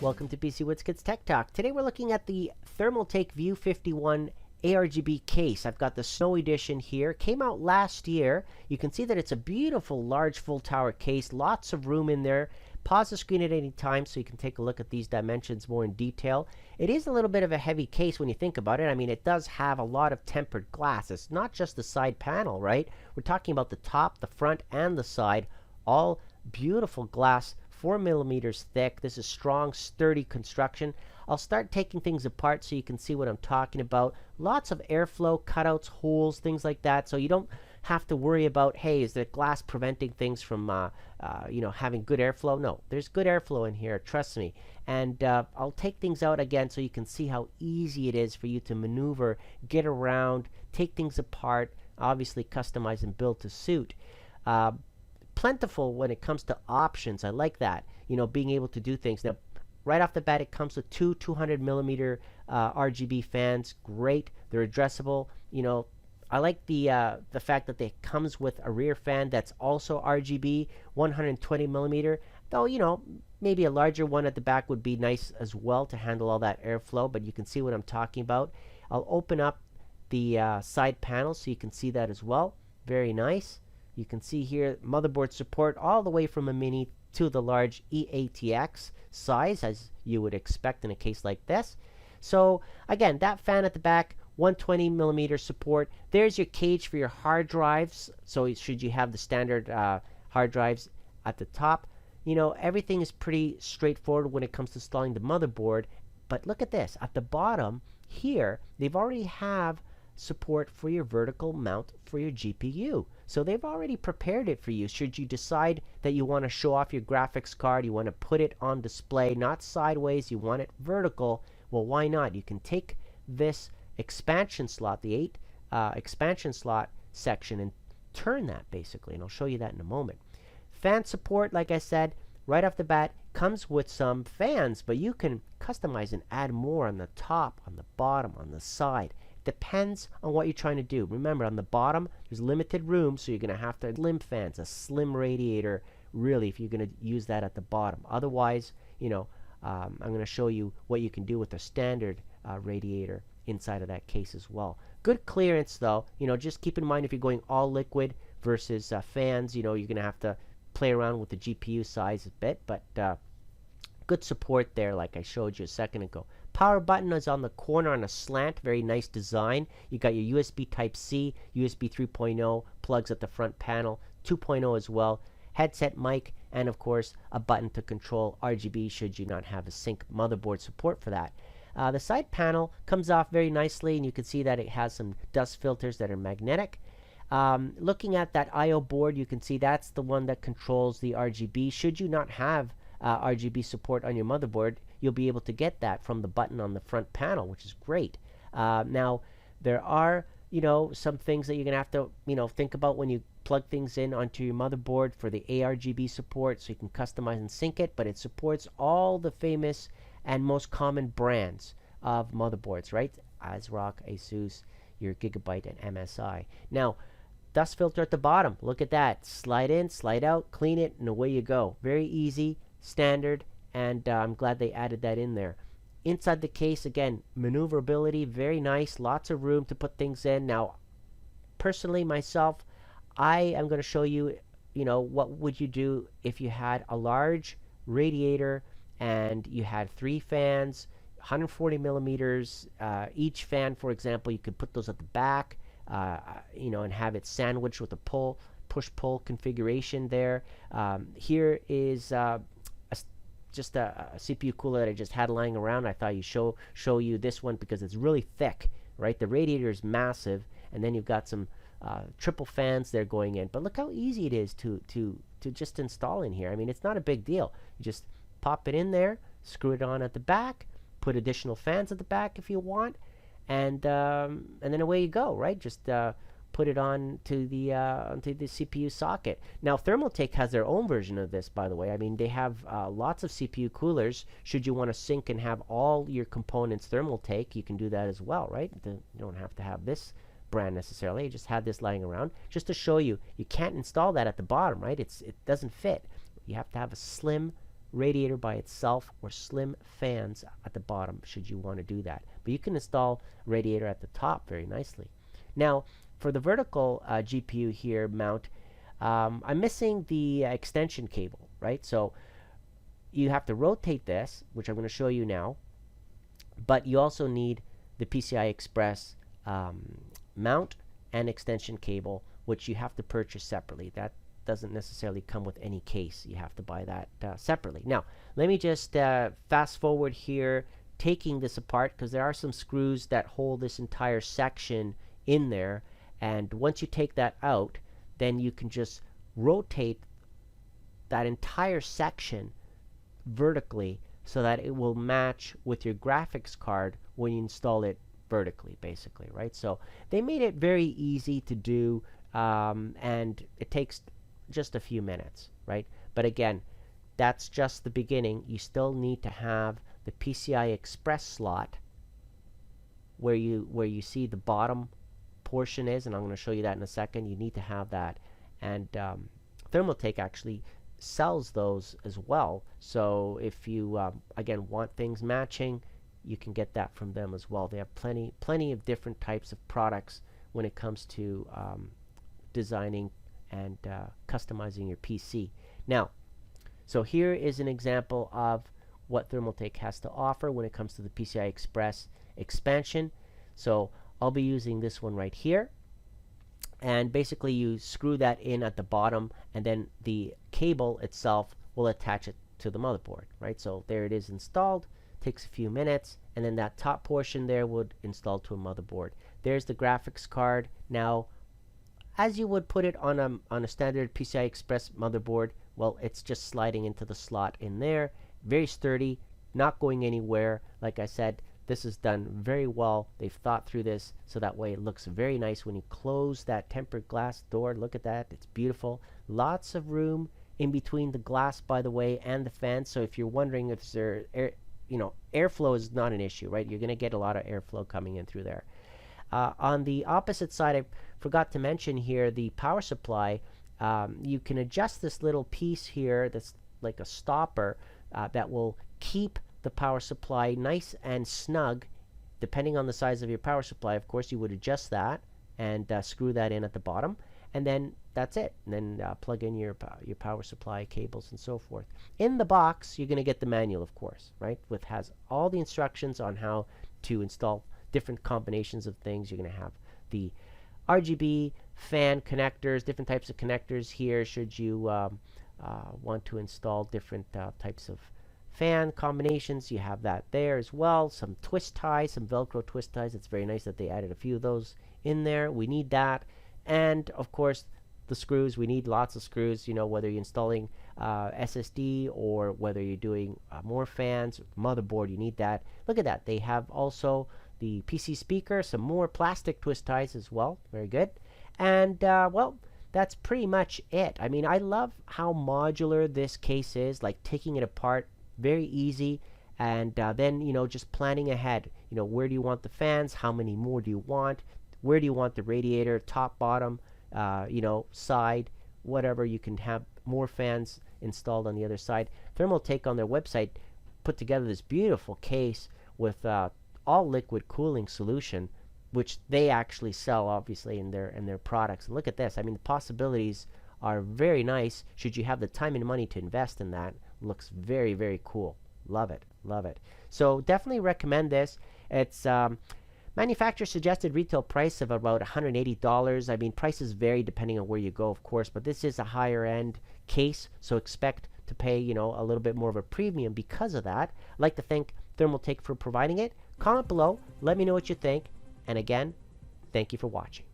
Welcome to PCWizKid's Tech Talk. Today we're looking at the Thermaltake View 51 ARGB case. I've got the Snow Edition here. Came out last year. You can see that it's a beautiful, large, full tower case. Lots of room in there. Pause the screen at any time so you can take a look at these dimensions more in detail. It is a little bit of a heavy case when you think about it. I mean, it does have a lot of tempered glass. It's not just the side panel, right? We're talking about the top, the front, and the side. All beautiful glass, 4 millimeters thick. This is strong, sturdy construction. I'll start taking things apart so you can see what I'm talking about. Lots of airflow, cutouts, holes, things like that. So you don't have to worry about, hey, is the glass preventing things from, having good airflow? No, there's good airflow in here. Trust me. And I'll take things out again so you can see how easy it is for you to maneuver, get around, take things apart, obviously customize and build to suit. Plentiful when it comes to options. I like that, being able to do things. Now, right off the bat, it comes with two 200 millimeter RGB fans. Great. They're addressable. I like the fact that it comes with a rear fan that's also RGB, 120 millimeter. Though, maybe a larger one at the back would be nice as well to handle all that airflow, but you can see what I'm talking about. I'll open up the side panel so you can see that as well. Very nice. You can see here motherboard support all the way from a mini to the large EATX size, as you would expect in a case like this. So again, that fan at the back, 120 millimeter support. There's your cage for your hard drives. So should you have the standard hard drives at the top, everything is pretty straightforward when it comes to installing the motherboard. But look at this. At the bottom here, they've already have support for your vertical mount for your GPU. So they've already prepared it for you. Should you decide that you want to show off your graphics card, you want to put it on display, not sideways, you want it vertical, well, why not? You can take this expansion slot, the 8 expansion slot section, and turn that basically, and I'll show you that in a moment. Fan support, like I said, right off the bat, comes with some fans, but you can customize and add more on the top, on the bottom, on the side. Depends on what you're trying to do. Remember, on the bottom, there's limited room, so you're going to have to slim fans, a slim radiator, really, if you're going to use that at the bottom. Otherwise, I'm going to show you what you can do with a standard radiator inside of that case as well. Good clearance, though. Just keep in mind if you're going all liquid versus fans, you're going to have to play around with the GPU size a bit, but good support there, like I showed you a second ago. Power button is on the corner on a slant. Very nice design. You got your USB Type-C, USB 3.0 plugs at the front panel, 2.0 as well, headset mic, and of course a button to control RGB should you not have a sync motherboard support for that. The side panel comes off very nicely, and you can see that it has some dust filters that are magnetic. Looking at that I/O board, you can see that's the one that controls the RGB. Should you not have RGB support on your motherboard, you'll be able to get that from the button on the front panel, which is great. Now, there are, some things that you're going to have to, think about when you plug things in onto your motherboard for the ARGB support, so you can customize and sync it, but it supports all the famous and most common brands of motherboards, right? ASRock, Asus, your Gigabyte, and MSI. Now, dust filter at the bottom. Look at that. Slide in, slide out, clean it, and away you go. Very easy, standard, and I'm glad they added that in there. Inside the case, again, maneuverability, very nice. Lots of room to put things in. Now, personally, myself, I am going to show you, what would you do if you had a large radiator and you had 3 fans, 140 millimeters. Each fan, for example, you could put those at the back, and have it sandwiched with a push-pull configuration there. Here is just a CPU cooler that I just had lying around. I thought you show you this one because it's really thick, right? The radiator is massive, and then you've got some triple fans there going in. But look how easy it is to just install in here. I mean, it's not a big deal. You just pop it in there, screw it on at the back, put additional fans at the back if you want, and then away you go, right? Just put it on to the CPU socket. Now, Thermaltake has their own version of this, by the way. I mean, they have lots of CPU coolers. Should you want to sync and have all your components Thermaltake, you can do that as well, right? You don't have to have this brand necessarily. You just have this lying around. Just to show you, you can't install that at the bottom, right? It doesn't fit. You have to have a slim radiator by itself or slim fans at the bottom should you want to do that. But you can install radiator at the top very nicely. Now, for the vertical GPU here mount, I'm missing the extension cable, right? So you have to rotate this, which I'm going to show you now, but you also need the PCI Express mount and extension cable, which you have to purchase separately. That doesn't necessarily come with any case. You have to buy that separately. Now, let me just fast forward here, taking this apart, because there are some screws that hold this entire section in there, and once you take that out, then you can just rotate that entire section vertically so that it will match with your graphics card when you install it vertically, basically, right? So they made it very easy to do, and it takes just a few minutes, right? But again, that's just the beginning. You still need to have the PCI Express slot where you see the bottom portion is, and I'm going to show you that in a second. You need to have that, and Thermaltake actually sells those as well. So if you again want things matching, you can get that from them as well. They have plenty of different types of products when it comes to designing and customizing your PC. Now, so here is an example of what Thermaltake has to offer when it comes to the PCI Express expansion. So I'll be using this one right here, and basically you screw that in at the bottom, and then the cable itself will attach it to the motherboard, right? So there it is installed. Takes a few minutes, and then that top portion there would install to a motherboard. There's the graphics card. Now, as you would put it on a standard PCI Express motherboard, well, it's just sliding into the slot in there. Very sturdy, not going anywhere. Like I said, this is done very well. They've thought through this so that way it looks very nice when you close that tempered glass door. Look at that. It's beautiful. Lots of room in between the glass, by the way, and the fan. So if you're wondering if there airflow is not an issue, right? You're going to get a lot of airflow coming in through there. On the opposite side, I forgot to mention here the power supply. You can adjust this little piece here that's like a stopper that will keep the power supply nice and snug depending on the size of your power supply. Of course, you would adjust that and screw that in at the bottom, and then that's it. And then plug in your power supply cables and so forth. In the box, you're going to get the manual, of course, right? Which has all the instructions on how to install different combinations of things. You're going to have the RGB fan connectors, different types of connectors here should you want to install different types of fan combinations. You have that there as well. Some twist ties, some Velcro twist ties. It's very nice that they added a few of those in there. We need that. And of course, the screws. We need lots of screws, whether you're installing SSD or whether you're doing more fans, motherboard, you need that. Look at that. They have also the PC speaker, some more plastic twist ties as well. Very good. And, well, that's pretty much it. I mean, I love how modular this case is, like taking it apart, very easy. And then, just planning ahead. Where do you want the fans? How many more do you want? Where do you want the radiator? Top, bottom, side, whatever. You can have more fans installed on the other side. Thermaltake on their website put together this beautiful case with all liquid cooling solution, which they actually sell obviously in their products. And look at this. I mean, the possibilities are very nice should you have the time and money to invest in that. Looks very, very cool. Love it. Love it. So definitely recommend this. It's manufacturer suggested retail price of about $180. I mean, prices vary depending on where you go, of course, but this is a higher end case, so expect to pay, a little bit more of a premium because of that. I'd like to thank Thermaltake for providing it. Comment below, let me know what you think, and again, thank you for watching.